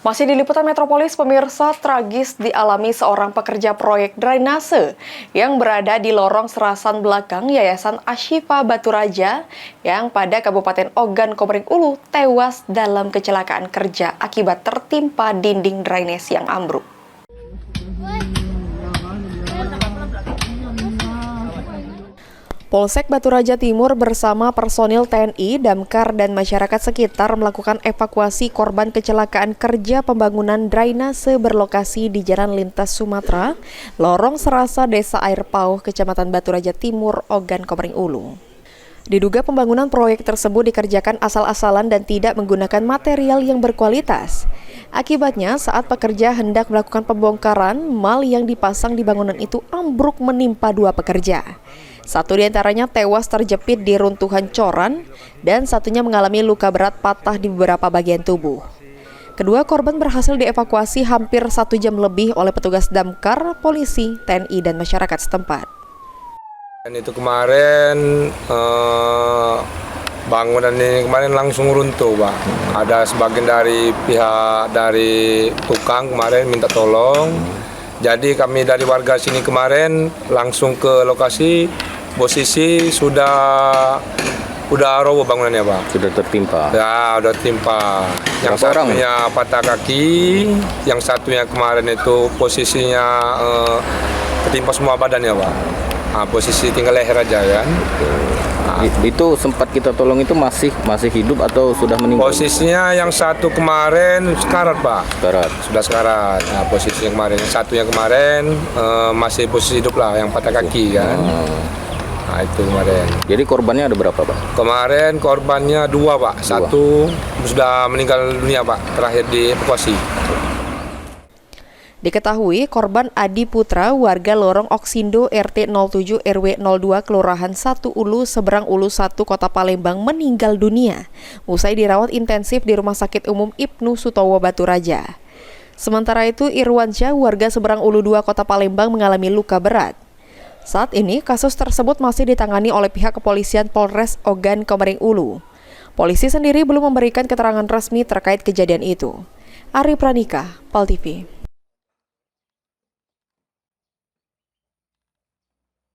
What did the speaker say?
Masih di Liputan Metropolis, pemirsa, tragis dialami seorang pekerja proyek drainase yang berada di lorong serasan belakang Yayasan Ashifa Batu Raja yang pada Kabupaten Ogan Komering Ulu tewas dalam kecelakaan kerja akibat tertimpa dinding drainase yang ambruk. Polsek Batu Raja Timur bersama personil TNI, Damkar, dan masyarakat sekitar melakukan evakuasi korban kecelakaan kerja pembangunan drainase berlokasi di Jalan Lintas Sumatera, Lorong Serasa, Desa Air Pauh, Kecamatan Batu Raja Timur, Ogan Komering Ulu. Diduga pembangunan proyek tersebut dikerjakan asal-asalan dan tidak menggunakan material yang berkualitas. Akibatnya, saat pekerja hendak melakukan pembongkaran, mal yang dipasang di bangunan itu ambruk menimpa dua pekerja. Satu di antaranya tewas terjepit di runtuhan coran dan satunya mengalami luka berat patah di beberapa bagian tubuh. Kedua korban berhasil dievakuasi hampir 1 jam lebih oleh petugas damkar, polisi, TNI, dan masyarakat setempat. Dan itu kemarin bangunan ini kemarin langsung runtuh, Pak. Ada sebagian dari pihak dari tukang kemarin minta tolong. Jadi kami dari warga sini kemarin langsung ke lokasi. Posisi sudah roboh bangunannya, Pak. Sudah tertimpa. Ya, sudah tertimpa. Yang satunya patah kaki, yang satunya kemarin itu posisinya tertimpa semua badannya, Pak. Nah, posisi tinggal leher aja kan. Nah, itu sempat kita tolong itu masih hidup atau sudah meninggal? Posisinya yang satu kemarin sekarat, Pak. Sekarat. Sudah sekarat. Nah, posisi yang kemarin, yang satunya kemarin masih posisi hidup lah, yang patah kaki kan. Nah, itu kemarin. Jadi korbannya ada berapa, Pak? Kemarin korbannya 2, Pak. Satu sudah meninggal dunia, Pak. Terakhir dievakuasi. Diketahui korban Adi Putra, warga Lorong Oksindo RT 07 RW 02 Kelurahan 1 Ulu, Seberang Ulu 1, Kota Palembang meninggal dunia usai dirawat intensif di Rumah Sakit Umum Ibnu Sutowo Batu Raja. Sementara itu Irwansyah, warga Seberang Ulu 2 Kota Palembang mengalami luka berat. Saat ini kasus tersebut masih ditangani oleh pihak kepolisian Polres Ogan Komering Ulu. Polisi sendiri belum memberikan keterangan resmi terkait kejadian itu. Ari Pranika, PAL TV.